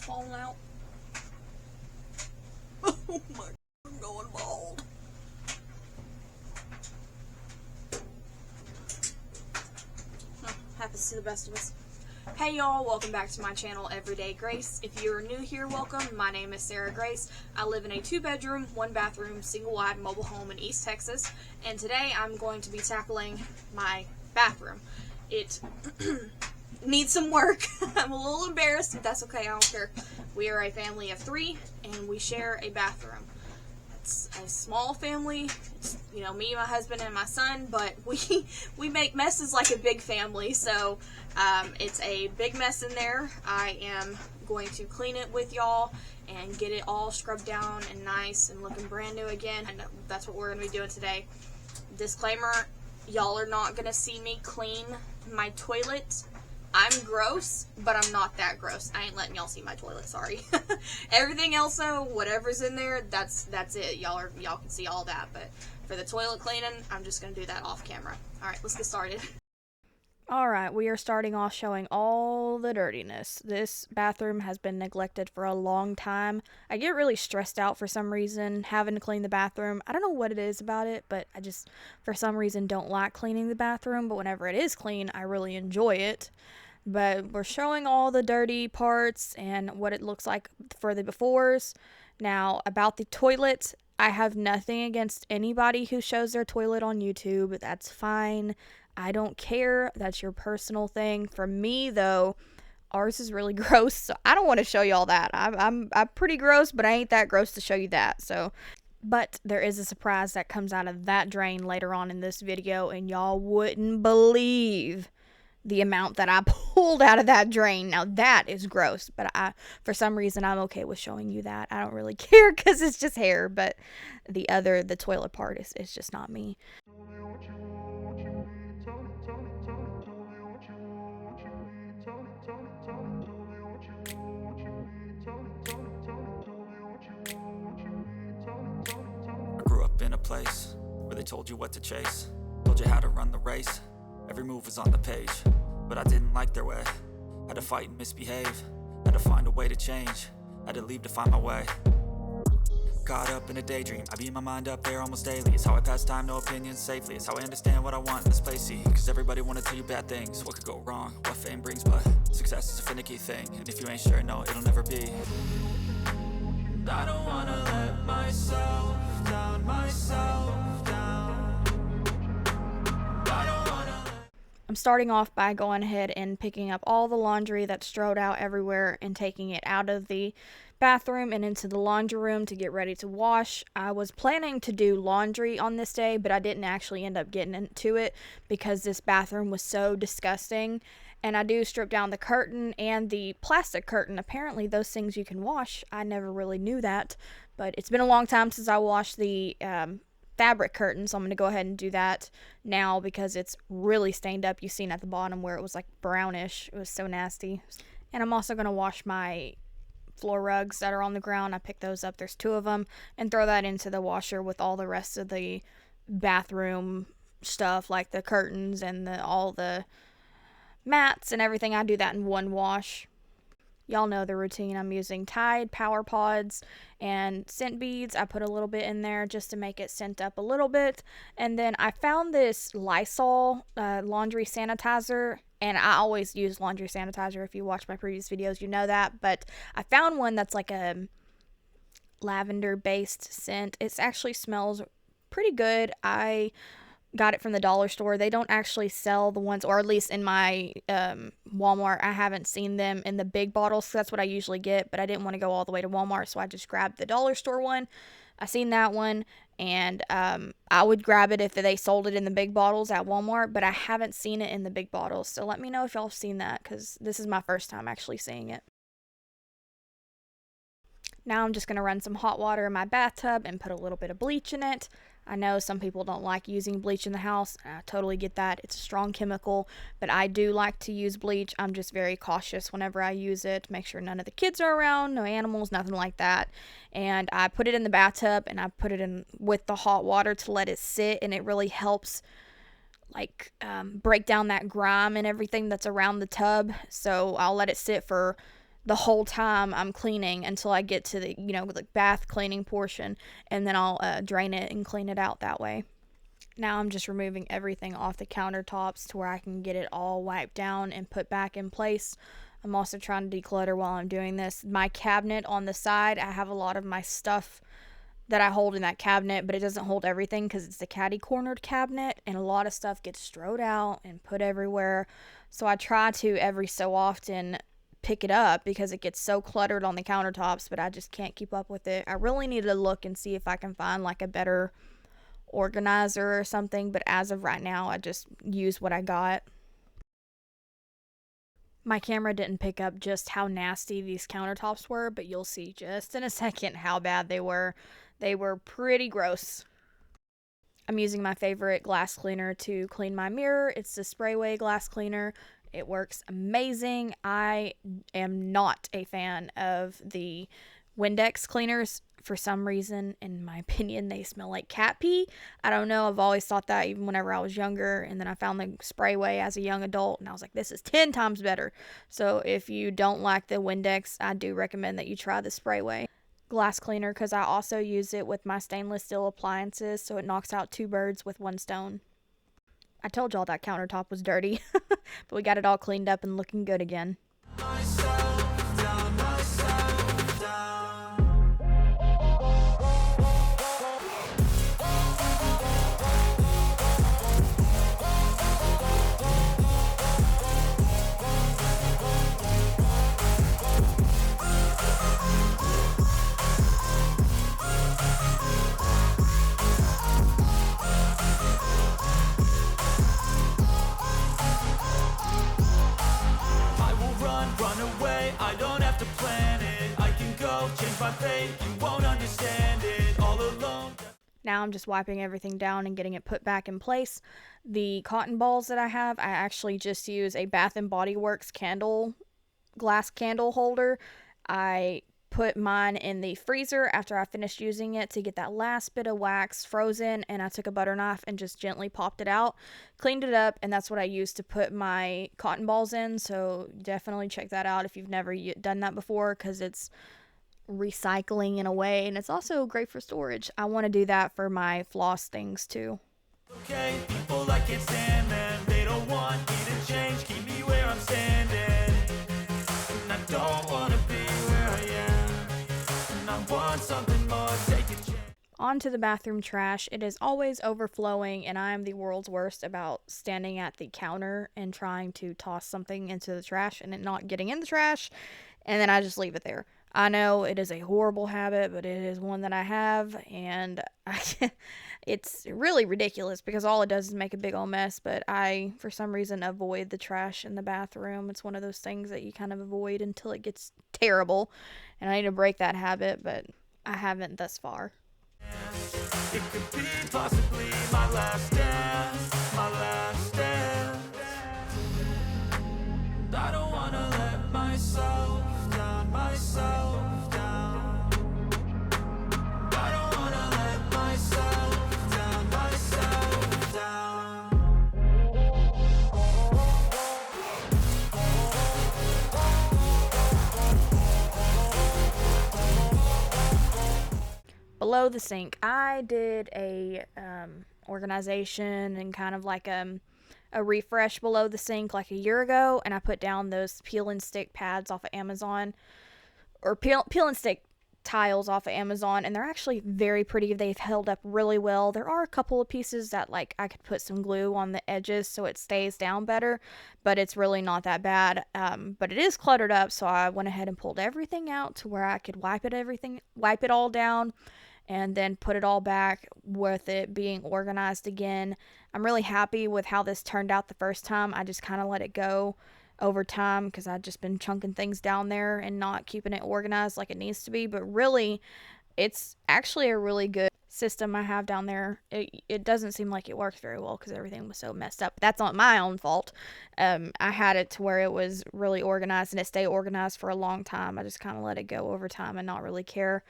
falling out. Oh my God, I'm going bald. Happens to the best of us. Hey y'all, welcome back to my channel, Everyday Grace. If you're new here, welcome. My name is Sarah Grace. I live in a 2-bedroom, 1-bathroom, single-wide mobile home in East Texas, and today I'm going to be tackling my bathroom. It needs some work. I'm a little embarrassed, but that's okay, I don't care. We are a family of 3, and we share a bathroom. It's a small family. It's, you know, me, my husband, and my son, but we make messes like a big family, so it's a big mess in there. I am going to clean it with y'all and get it all scrubbed down and nice and looking brand new again, and that's what we're going to be doing today. Disclaimer, y'all are not going to see me clean my toilet. I'm gross, but I'm not that gross. I ain't letting y'all see my toilet, sorry. Everything else though, whatever's in there, that's it. Y'all can see all that, but for the toilet cleaning, I'm just gonna do that off camera. Alright, let's get started. Alright, we are starting off showing all the dirtiness. This bathroom has been neglected for a long time. I get really stressed out for some reason having to clean the bathroom. I don't know what it is about it, but I just, for some reason, don't like cleaning the bathroom, but whenever it is clean, I really enjoy it. But we're showing all the dirty parts and what it looks like for the befores. Now, about the toilet, I have nothing against anybody who shows their toilet on YouTube. That's fine. I don't care. That's your personal thing. For me, though, ours is really gross, so I don't want to show you all that. I'm pretty gross, but I ain't that gross to show you that. So, but there is a surprise that comes out of that drain later on in this video, and y'all wouldn't believe the amount that I pulled out of that drain. Now that is gross, but for some reason I'm okay with showing you that. I don't really care because it's just hair, but the toilet part is just not me. I grew up in a place where they told you what to chase, told you how to run the race. Every move was on the page, but I didn't like their way. Had to fight and misbehave, had to find a way to change, had to leave to find my way. Caught up in a daydream, I beat my mind up there almost daily. It's how I pass time, no opinions safely. It's how I understand what I want in this place, see. Cause everybody wanna tell you bad things, what could go wrong, what fame brings. But success is a finicky thing, and if you ain't sure, no, it'll never be. I don't wanna let myself down, I'm starting off by going ahead and picking up all the laundry that's strode out everywhere and taking it out of the bathroom and into the laundry room to get ready to wash. I was planning to do laundry on this day, but I didn't actually end up getting into it because this bathroom was so disgusting. And I do strip down the curtain and the plastic curtain. Apparently those things you can wash. I never really knew that, but it's been a long time since I washed the fabric curtain, so I'm going to go ahead and do that now because it's really stained up. You've seen at the bottom where it was like brownish. It was so nasty. And I'm also going to wash my floor rugs that are on the ground. I picked those up, there's 2 of them, and throw that into the washer with all the rest of the bathroom stuff like the curtains and all the mats and everything. I do that in one wash. Y'all know the routine. I'm using Tide Power Pods and scent beads. I put a little bit in there just to make it scent up a little bit. And then I found this Lysol laundry sanitizer. And I always use laundry sanitizer. If you watch my previous videos, you know that. But I found one that's like a lavender-based scent. It actually smells pretty good. I got it from the dollar store. They don't actually sell the ones, or at least in my Walmart, I haven't seen them in the big bottles. So that's what I usually get, but I didn't want to go all the way to Walmart, so I just grabbed the dollar store one. I seen that one, and I would grab it if they sold it in the big bottles at Walmart, but I haven't seen it in the big bottles. So let me know if y'all have seen that, because this is my first time actually seeing it. Now I'm just going to run some hot water in my bathtub and put a little bit of bleach in it. I know some people don't like using bleach in the house. I totally get that. It's a strong chemical, but I do like to use bleach. I'm just very cautious whenever I use it. Make sure none of the kids are around, no animals, nothing like that. And I put it in the bathtub and I put it in with the hot water to let it sit, and it really helps like break down that grime and everything that's around the tub. So I'll let it sit for the whole time I'm cleaning until I get to the, the bath cleaning portion, and then I'll drain it and clean it out that way. Now I'm just removing everything off the countertops to where I can get it all wiped down and put back in place. I'm also trying to declutter while I'm doing this. My cabinet on the side, I have a lot of my stuff that I hold in that cabinet, but it doesn't hold everything because it's the catty cornered cabinet, and a lot of stuff gets strode out and put everywhere. So I try to every so often pick it up because it gets so cluttered on the countertops, but I just can't keep up with it. I really need to look and see if I can find like a better organizer or something, but as of right now, I just use what I got. My camera didn't pick up just how nasty these countertops were, but you'll see just in a second how bad they were. They were pretty gross. I'm using my favorite glass cleaner to clean my mirror. It's the Sprayway glass cleaner. It works amazing. I am not a fan of the Windex cleaners. For some reason, in my opinion, they smell like cat pee. I don't know. I've always thought that even whenever I was younger. And then I found the Sprayway as a young adult, and I was like, this is 10 times better. So if you don't like the Windex, I do recommend that you try the Sprayway glass cleaner, because I also use it with my stainless steel appliances, so it knocks out 2 birds with 1 stone. I told y'all that countertop was dirty, but we got it all cleaned up and looking good again. Now I'm just wiping everything down and getting it put back in place. The cotton balls that I have, I actually just use a Bath and Body Works glass candle holder. I put mine in the freezer after I finished using it to get that last bit of wax frozen, and I took a butter knife and just gently popped it out, cleaned it up, and that's what I used to put my cotton balls in. So definitely check that out if you've never done that before, because it's recycling in a way, and it's also great for storage. I want to do that for my floss things too. Okay, people, I can't stand them. They don't want me to change, keep me where I'm standing. And I don't want to be where I am. And I want something more, take a chance. On to the bathroom trash. It is always overflowing, and I am the world's worst about standing at the counter and trying to toss something into the trash and it not getting in the trash, and then I just leave it there. I know it is a horrible habit, but it is one that I have, and it's really ridiculous because all it does is make a big old mess, but I, for some reason, avoid the trash in the bathroom. It's one of those things that you kind of avoid until it gets terrible, and I need to break that habit, but I haven't thus far. It could be possibly my last dance, my last dance. I don't want to let myself down, myself down. I don't want to let myself down, myself down. Below the sink, I did a organization and kind of like a refresh below the sink like a year ago, and I put down those peel and stick pads off of Amazon, or peel and stick tiles off of Amazon, and they're actually very pretty. They've held up really well. There are a couple of pieces that like I could put some glue on the edges so it stays down better, but it's really not that bad. But it is cluttered up, so I went ahead and pulled everything out to where I could wipe it all down, and then put it all back with it being organized again. I'm really happy with how this turned out the first time. I just kind of let it go over time because I'd just been chunking things down there and not keeping it organized like it needs to be. But really, it's actually a really good system I have down there. It doesn't seem like it works very well because everything was so messed up. That's not my own fault. I had it to where it was really organized and it stayed organized for a long time. I just kind of let it go over time and not really care.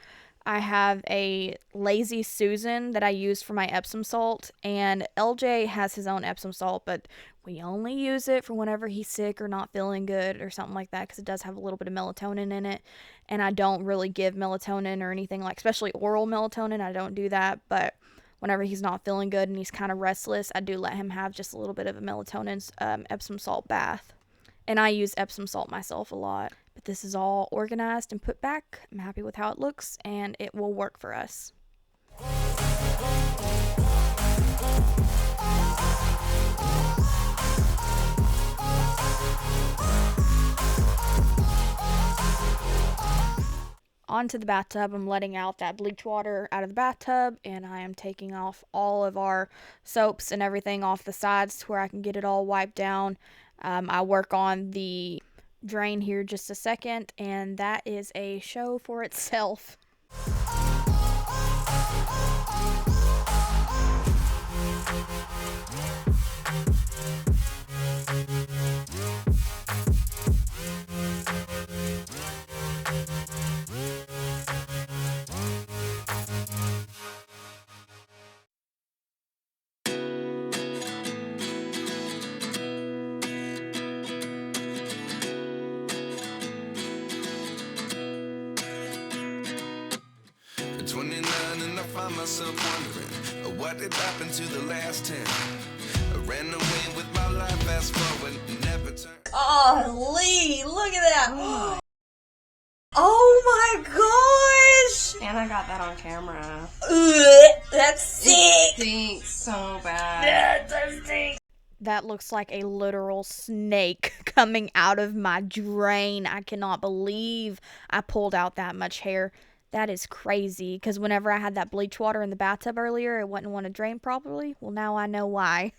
I have a Lazy Susan that I use for my Epsom salt, and LJ has his own Epsom salt, but we only use it for whenever he's sick or not feeling good or something like that, because it does have a little bit of melatonin in it, and I don't really give melatonin or anything, like especially oral melatonin. I don't do that, but whenever he's not feeling good and he's kind of restless, I do let him have just a little bit of a melatonin Epsom salt bath. And I use Epsom salt myself a lot. But this is all organized and put back. I'm happy with how it looks, and it will work for us. Onto the bathtub. I'm letting out that bleach water out of the bathtub, and I am taking off all of our soaps and everything off the sides to where I can get it all wiped down. I work on the drain here just a second, and that is a show for itself. And I find myself wondering, what did happen to the last 10? I ran away with my life, fast forward, never turn. Oh, Lee, look at that. Oh my gosh. And I got that on camera. Ugh, that's sick. It stinks so bad. That looks like a literal snake coming out of my drain. I cannot believe I pulled out that much hair. That is crazy, because whenever I had that bleach water in the bathtub earlier, it wouldn't want to drain properly. Well, now I know why.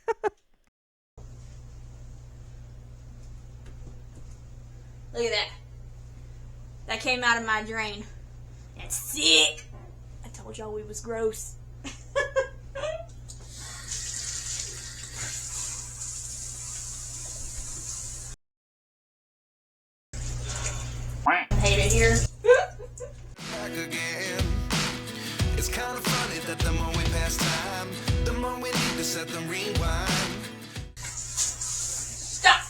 Look at that. That came out of my drain. That's sick. I told y'all we was gross. Hate it here. Back again. It's kind of funny that the more we pass time, the more we need to set them rewind. Stop.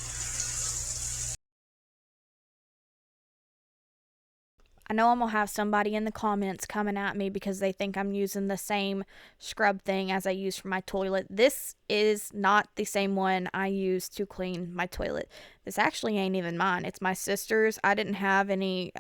I know I'm going to have somebody in the comments coming at me because they think I'm using the same scrub thing as I use for my toilet. This is not the same one I use to clean my toilet. This actually ain't even mine. It's my sister's. I didn't have any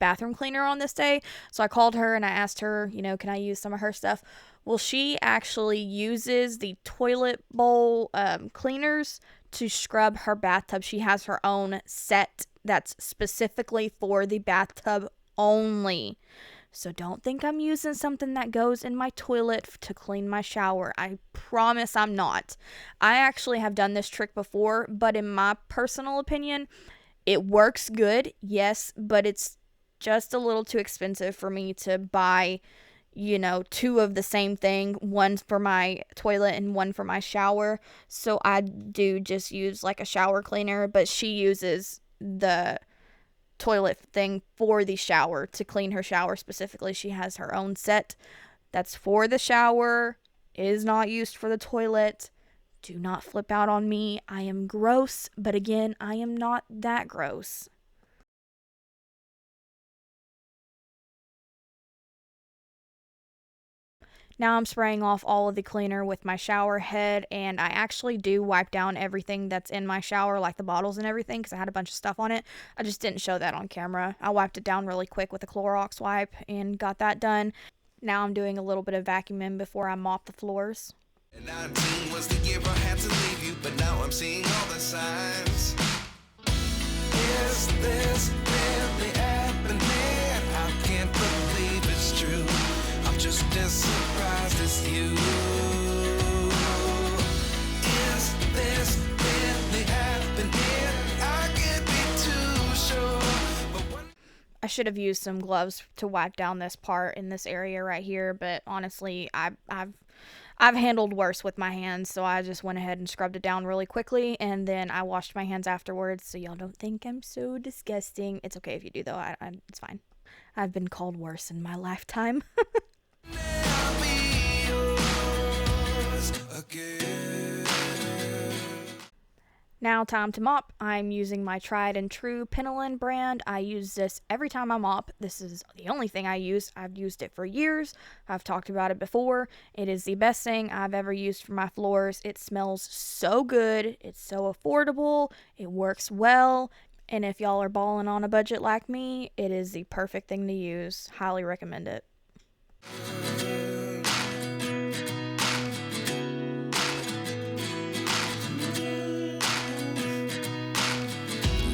bathroom cleaner on this day, so I called her and I asked her, can I use some of her stuff? Well, she actually uses the toilet bowl cleaners to scrub her bathtub. She has her own set that's specifically for the bathtub only. So don't think I'm using something that goes in my toilet to clean my shower. I promise I'm not. I actually have done this trick before, but in my personal opinion, it works good, yes, but it's just a little too expensive for me to buy, two of the same thing, one for my toilet and one for my shower. So I do just use like a shower cleaner, but she uses the toilet thing for the shower to clean her shower specifically. She has her own set that's for the shower, is not used for the toilet. Do not flip out on me. I am gross, but again, I am not that gross. Now I'm spraying off all of the cleaner with my shower head, and I actually do wipe down everything that's in my shower, like the bottles and everything, because I had a bunch of stuff on it. I just didn't show that on camera. I wiped it down really quick with a Clorox wipe and got that done. Now I'm doing a little bit of vacuuming before I mop the floors. And 19 was the year I had to leave you, but now I'm seeing all the signs. Is this really happening? I can't believe it's true. I'm just as surprised as you. Is this really happening? I can't be too sure. I should have used some gloves to wipe down this part in this area right here, but honestly, I've handled worse with my hands, so I just went ahead and scrubbed it down really quickly, and then I washed my hands afterwards, so y'all don't think I'm so disgusting. It's okay if you do, though. It's fine. I've been called worse in my lifetime. I'll be yours again. Now time to mop. I'm using my tried and true Penolin brand. I use this every time I mop. This is the only thing I use. I've used it for years. I've talked about it before. It is the best thing I've ever used for my floors. It smells so good. It's so affordable. It works well. And if y'all are balling on a budget like me, it is the perfect thing to use. Highly recommend it.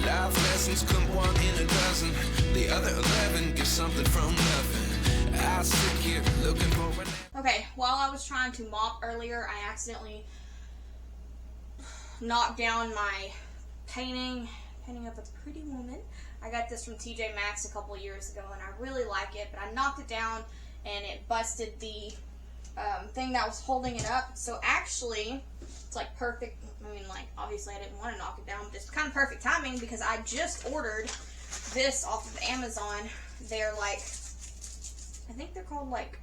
Life lessons come one in a dozen. The other 11 give something from nothing. I sit here looking for an. Okay, while I was trying to mop earlier, I accidentally knocked down my painting of a pretty woman. I got this from TJ Maxx a couple years ago, and I really like it, but I knocked it down, and it busted the thing that was holding it up. So actually, it's like perfect. I mean, like, obviously I didn't want to knock it down, but it's kind of perfect timing because I just ordered this off of Amazon. They're like, I think they're called like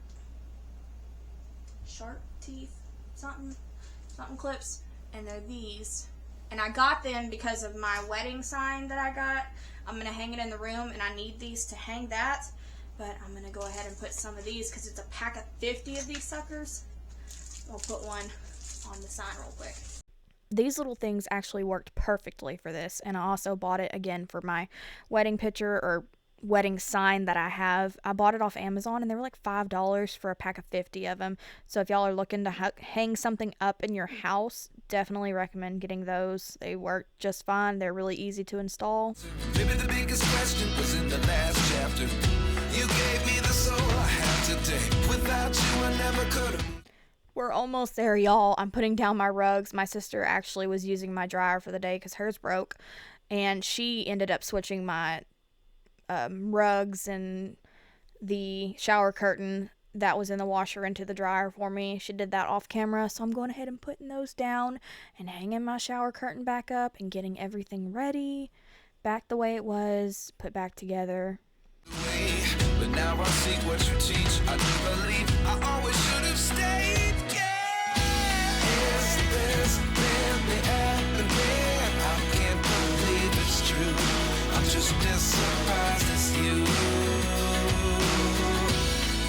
shark teeth, something clips, and they're these. And I got them because of my wedding sign that I got. I'm going to hang it in the room, and I need these to hang that. But I'm going to go ahead and put some of these because it's a pack of 50 of these suckers. I'll put one on the sign real quick. These little things actually worked perfectly for this, and I also bought it again for my wedding picture or wedding sign that I have. I bought it off Amazon, and they were like $5 for a pack of 50 of them. So if y'all are looking to hang something up in your house, definitely recommend getting those. They work just fine. They're really easy to install. Maybe the biggest question was in the last chapter. You gave me the soul I have today. Without you, I never could have. We're almost there, y'all. I'm putting down my rugs. My sister actually was using my dryer for the day because hers broke, and she ended up switching my rugs and the shower curtain that was in the washer into the dryer for me. She did that off camera, so I'm going ahead and putting those down and hanging my shower curtain back up and getting everything ready, back the way it was, put back together. But now I see what you teach. I do believe I always should have stayed. Yeah. Is this really happening? I can't believe it's true. I'm just as surprised as you.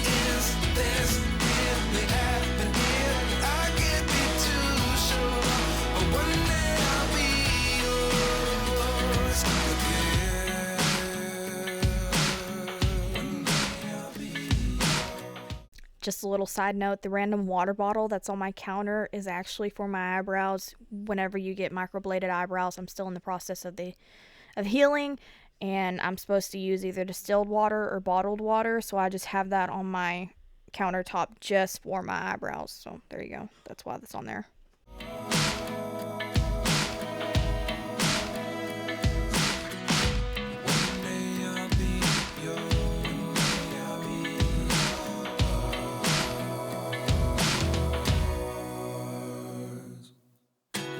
Is this really happening? I can't be too sure. But one day I'll be yours again. Just a little side note, the random water bottle that's on my counter is actually for my eyebrows. Whenever you get microbladed eyebrows, I'm still in the process of healing, and I'm supposed to use either distilled water or bottled water, so I just have that on my countertop just for my eyebrows. So there you go. That's why that's on there.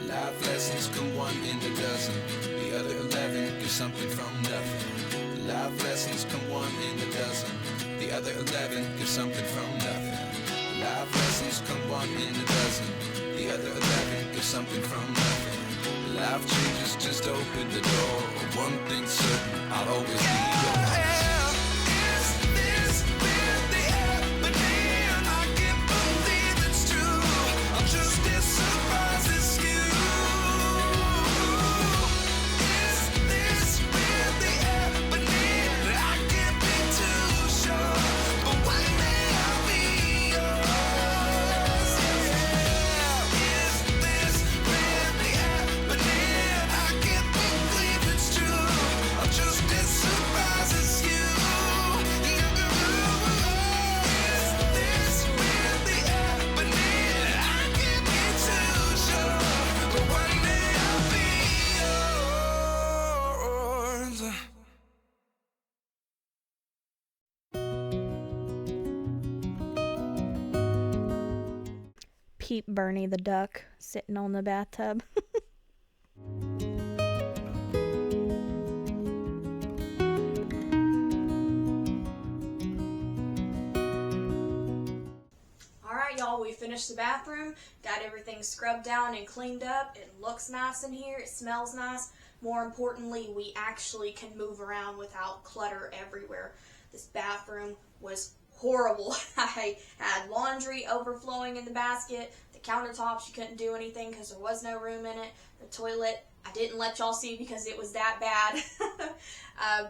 Life lessons come one in a dozen. The other 11 give something from nothing. Life lessons come one in a dozen. The other 11 give something from nothing. Life lessons come one in a dozen. The other 11 give something from nothing. Life changes, just open the door. One thing's certain, I'll always be yours. Peep Bernie the duck sitting on the bathtub. finished the bathroom, got everything scrubbed down and cleaned up. It looks nice in here. It smells nice. More importantly, we actually can move around without clutter everywhere. This bathroom was horrible. I had laundry overflowing in the basket. The countertops, you couldn't do anything because there was no room in it. The toilet, I didn't let y'all see because it was that bad.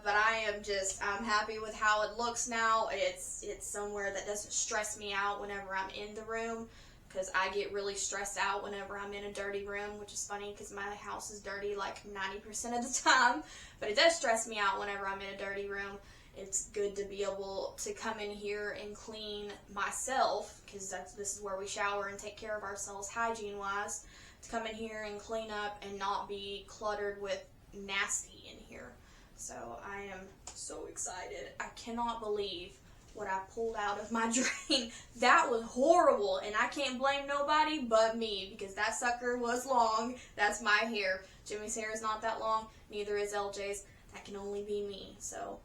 But I'm happy with how it looks now. It's somewhere that doesn't stress me out whenever I'm in the room, because I get really stressed out whenever I'm in a dirty room, which is funny because my house is dirty like 90% of the time. But it does stress me out whenever I'm in a dirty room. It's good to be able to come in here and clean myself, because this is where we shower and take care of ourselves hygiene-wise. To come in here and clean up and not be cluttered with nasty in here. So I am so excited. I cannot believe what I pulled out of my drain. That was horrible, and I can't blame nobody but me, because that sucker was long. That's my hair. Jimmy's hair is not that long, neither is LJ's. That can only be me. So,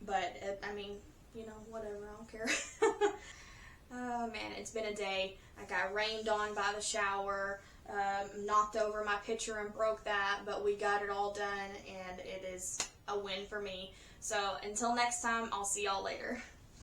but I mean, you know, whatever, I don't care. Oh man, it's been a day. I got rained on by the shower, knocked over my pitcher and broke that, but we got it all done, and it is a win for me. So until next time, I'll see y'all later.